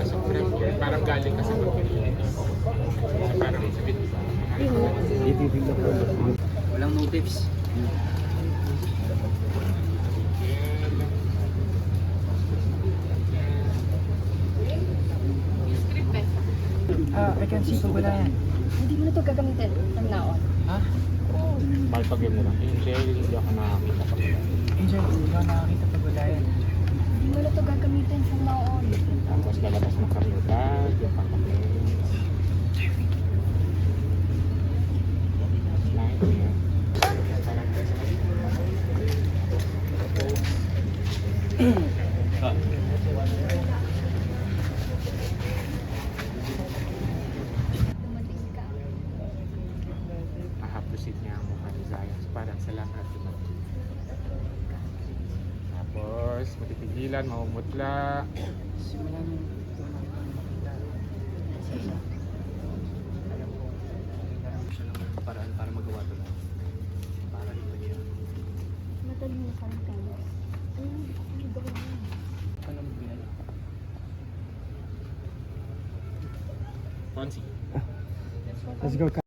sobrang parang galing ka sa Pilipinas. So, parang sabit ba? Walang notifs. I can see pag wala yan. Hindi mo na ito gagamitin from now on. Ha? Mahal pag yun lang. Angel, hindi ako nakakita pa. Angel, hindi ko nakakita pag wala yan. Hindi mo na ito gagamitin from now on. Tapos lalabas mo kami bag, yung pangkapin. Slide niya. Dumating ka. Mahaplusit niya ang mukha ni Zion. So, parang salamat dumating. Tapos, matipigilan, mamumutla. Simula nung makita. Alam ko, Siya lang ang paraan para magawa ito na. Para dito niya. Madali na parang tayo. Ano gawin mo? anong binala. Fonzie. Let's go.